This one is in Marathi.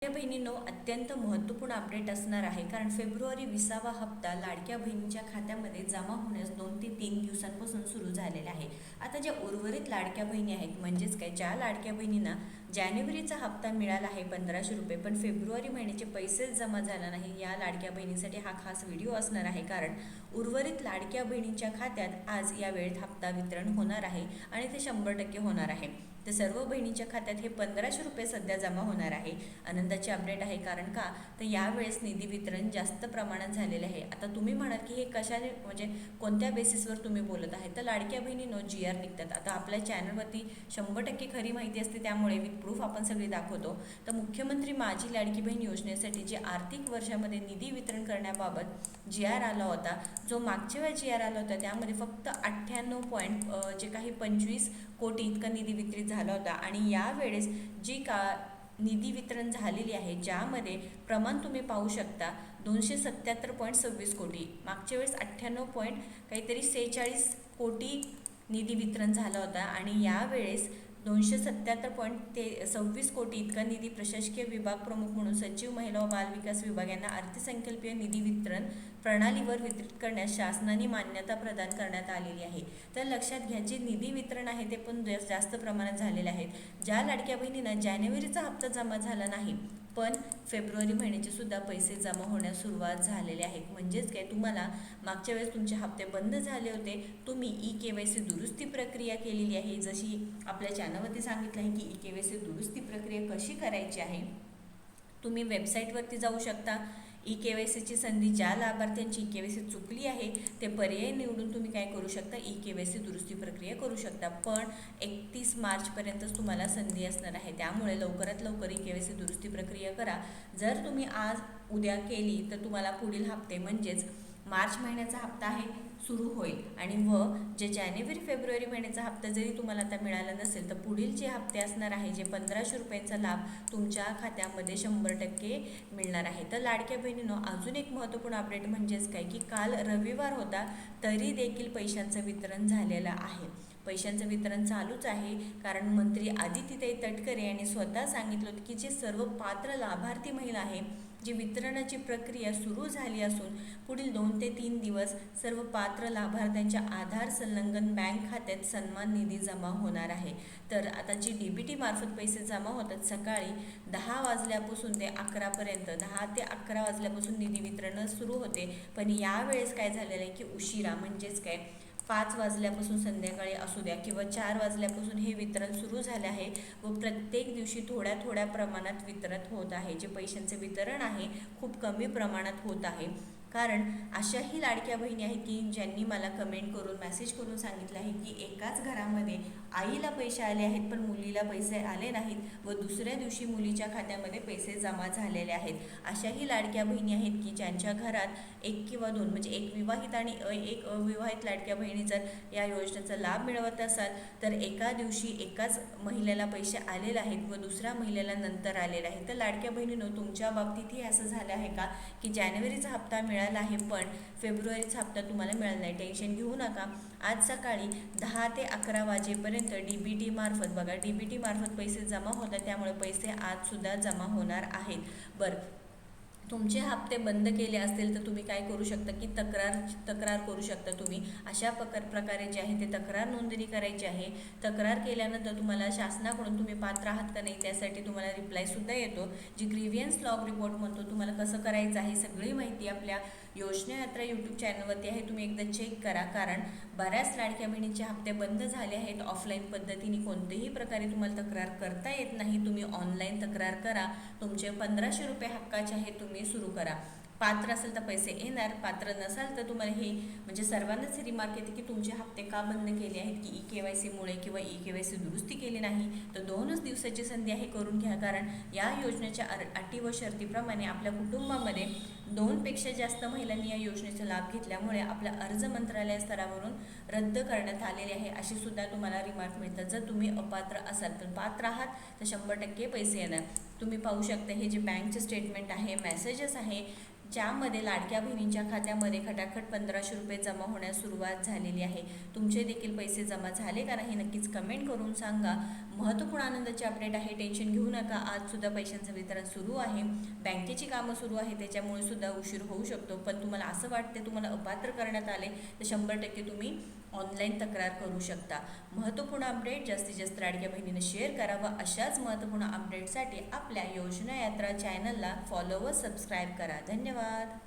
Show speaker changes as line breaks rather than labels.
बहिणींनो, अत्यंत महत्त्वपूर्ण अपडेट असणार आहे, कारण फेब्रुवारी 20वा हप्ता लाडक्या बहिणींच्या खात्यामध्ये जमा होण्यास 2 ते 3 दिवसांपासून सुरू झालेला आहे. आता ज्या उर्वरित लाडक्या बहिणी आहेत, म्हणजेच काय, ज्या लाडक्या बहिणींना जानेवारीचा हप्ता मिळाला आहे 1500 रुपये, पण फेब्रुवारी महिन्याचे पैसेच जमा झाला नाही, या लाडक्या बहिणींसाठी हा खास व्हिडिओ असणार आहे. कारण उर्वरित लाडक्या बहिणींच्या खात्यात आज या वेळेत हप्ता वितरण होणार आहे आणि ते 100% होणार आहे. तर सर्व बहिणींच्या खात्यात हे 1500 रुपये सध्या जमा होणार आहे. आनंदाची अपडेट आहे, कारण का, तर यावेळेस निधी वितरण जास्त प्रमाणात झालेले आहे. आता तुम्ही म्हणाल की हे कशाने, म्हणजे कोणत्या बेसिसवर तुम्ही बोलत आहे, तर लाडक्या बहिणींनो GR निघतात. आता आपल्या चॅनलवरती 100% खरी माहिती असते, त्यामुळे विथ प्रूफ आपण सगळी दाखवतो. तर मुख्यमंत्री माझी लाडकी बहीण योजनेसाठी जे आर्थिक वर्षामध्ये निधी वितरण करण्याबाबत GR आला होता, जो मागच्या वेळी GR आला होता त्यामध्ये फक्त 98.25 कोटी इतका निधी वितरित झाला होता. आणि यावेळेस जी निधी वितरण झालेली आहे, ज्यामध्ये प्रमाण तुम्ही पाहू शकता 277.26 कोटी, मागच्या वेळेस 46 कोटी निधी वितरण झाला होता. आणि यावेळेस 277.26 कोटी इतका निधी प्रशासकीय विभाग प्रमुख म्हणून सचिव, महिला व बाल विकास विभाग यांना अर्थसंकल्पीय निधी वितरण प्रणालीवर वितरित करण्यास शासनाने मान्यता प्रदान करण्यात आलेली आहे. तर लक्षात घ्या, जे निधी वितरण आहे ते पण जास्त प्रमाणात झालेले आहेत. ज्या लाडक्या बहिणींना जानेवारीचा हप्ता जमा झाला नाही, पण फेब्रुवारी महिन्याचे सुद्धा पैसे जमा होण्यास सुरुवात झालेले आहेत. म्हणजेच काय, तुम्हाला मागच्या वेळेस तुमचे हप्ते बंद झाले होते, तुम्ही EKYC दुरुस्ती प्रक्रिया केलेली आहे. जशी आपल्या चॅनलवरती सांगितलं आहे की EKYC दुरुस्ती प्रक्रिया कशी करायची आहे, तुम्ही वेबसाईटवरती जाऊ शकता. EKYCची संधी, ज्या लाभार्थ्यांची EKYC चुकली आहे ते पर्याय निवडून तुम्ही काय करू शकता, EKYC दुरुस्ती प्रक्रिया करू शकता. पण 31 मार्चपर्यंतच तुम्हाला संधी असणार आहे, त्यामुळे लवकरात लवकर EKYC दुरुस्ती प्रक्रिया करा. जर तुम्ही आज उद्या केली तर तुम्हाला पुढील हप्ते, म्हणजेच मार्च महिन्याचा हप्ता आहे सुरू होईल, आणि जे जानेवारी फेब्रुवारी महिन्याचा हप्ता जरी तुम्हाला आता मिळाला नसेल, तर पुढील जे हप्ते असणार आहे, जे 1500 रुपयांचा लाभ तुमच्या खात्यामध्ये 100% मिळणार आहे. तर लाडक्या बहिणींनो, अजून एक महत्त्वपूर्ण अपडेट म्हणजेच काय, की काल रविवार होता तरी देखील पैशांचं वितरण झालेलं आहे. पैशांचं वितरण चालूच आहे, कारण मंत्री आदित्यताई तटकरे यांनी स्वतः सांगितलं होतं की जे सर्व पात्र लाभार्थी महिला आहे, जी वितरणाची प्रक्रिया सुरू झाली असून पुढील 2 ते 3 दिवस सर्व पात्र लाभार्थ्यांच्या आधार संलग्न बँक खात्यात सन्मान निधी जमा होणार आहे. तर आता जी DBT मार्फत पैसे जमा होतात, सकाळी 10 वाजल्यापासून ते 11पर्यंत, 10 ते 11 वाजल्यापासून निधी वितरण सुरू होते. पण यावेळेस काय झालेलं आहे की उशिरा, म्हणजेच काय, 5 वाजल्यापासून संध्याकाळी असू द्या किंवा 4 वाजल्यापासून हे वितरण सुरू झाले आहे व प्रत्येक दिवशी थोड्या थोड्या प्रमाणात वितरण होत आहे. जे पैशांचे वितरण आहे खूप कमी प्रमाणात होत आहे, कारण अशाही लाडक्या बहिणी आहेत की ज्यांनी मला कमेंट करून, मेसेज करून सांगितलं आहे की एकाच घरामध्ये आईला पैसे आले आहेत पण मुलीला पैसे आले नाहीत व दुसऱ्या दिवशी मुलीच्या खात्यामध्ये पैसे जमा झालेले आहेत. अशाही लाडक्या बहिणी आहेत की ज्यांच्या घरात 1 किंवा 2, म्हणजे एक विवाहित आणि एक अविवाहित लाडक्या बहिणी जर या योजनेचा लाभ मिळवत असाल, तर एका दिवशी एकाच महिलेला पैसे आलेले आहेत व दुसऱ्या महिलेला नंतर आलेले आहेत. तर लाडक्या बहिणींनो, तुमच्या बाबतीतही असं झालं आहे का की जानेवारीचा हप्ता मिळाला आहे पण फेब्रुवारीचा हप्ता तुम्हाला मिळाला नाही? टेन्शन घेऊ नका. आज सकाळी 10 ते 11 वाजेपर्यंत DBT मार्फत, बघा, DBT मार्फत पैसे जमा होतात, त्यामुळे पैसे आज सुद्धा जमा होणार आहेत. बरं, तुमचे हप्ते बंद केले असतील तर तुम्ही काय करू शकता की तक्रार करू शकता. तुम्ही अशा प्रकारे जे आहे ते तक्रार नोंदणी करायची आहे. तक्रार केल्यानंतर तुम्हाला शासनाकडून तुम्ही पात्र आहात का नाही त्यासाठी तुम्हाला रिप्लायसुद्धा येतो, जी ग्रीव्हियन्स लॉग रिपोर्ट म्हणतो. तुम्हाला कसं करायचं आहे सगळी माहिती आपल्या योजना यात्रा यूट्यूब चॅनलवरती आहे, तुम्ही एकदा चेक करा. कारण बऱ्याच लाडक्या बहिणींचे हप्ते बंद झाले आहेत. ऑफलाईन पद्धतीने कोणत्याही प्रकारे तुम्हाला तक्रार करता येत नाही, तुम्ही ऑनलाईन तक्रार करा. तुमचे 1500 रुपये हक्काचे आहेत, तुम्ही सुरू करा. पात्र असेल तर पैसे येणार, पात्र नसाल तर तुम्हाला हे, म्हणजे सर्वांनाच रिमार्क येते की तुमचे हप्ते का बंद केले आहेत, की EKYCमुळे किंवा EKYC दुरुस्ती केली नाही. तर 2च दिवसाची संधी आहे, करून घ्या. कारण या योजनेच्या अटी व शर्तीप्रमाणे आपल्या कुटुंबामध्ये 2 पेक्षा जास्त महिलांनी या योजनेचा लाभ घेतल्यामुळे आपला अर्ज मंत्रालय स्तरावरून रद्द करण्यात आलेले आहे, अशी सुद्धा तुम्हाला रिमार्क मिळतात. जर तुम्ही अपात्र असाल, तर पात्र आहात तर 100% पैसे येणार. तुम्ही पाहू शकता हे जे बँकचे स्टेटमेंट आहे, मेसेजेस आहे, ज्यामध्ये लाडक्या बहिणींच्या खात्यामध्ये खटाखट 1500 रुपये जमा होण्यास सुरुवात झालेली आहे. तुमचे देखील पैसे जमा झाले का नाही नक्कीच कमेंट करून सांगा. महत्त्वपूर्ण आनंदाची अपडेट आहे, टेन्शन घेऊ नका. आज सुद्धा पैशांचं वितरण सुरू आहे. बँकेची कामं सुरू आहे, त्याच्यामुळे सुद्धा उशीर होऊ शकतो. पण तुम्हाला असं वाटते तुम्हाला अपात्र करण्यात आले तर 100% तुम्ही ऑनलाईन तक्रार करू शकता. महत्त्वपूर्ण अपडेट जास्तीत जास्त लाडक्या बहिणीने शेअर करावा. अशाच महत्त्वपूर्ण अपडेटसाठी आपल्या योजना यात्रा चॅनलला फॉलो व सबस्क्राईब करा. धन्यवाद.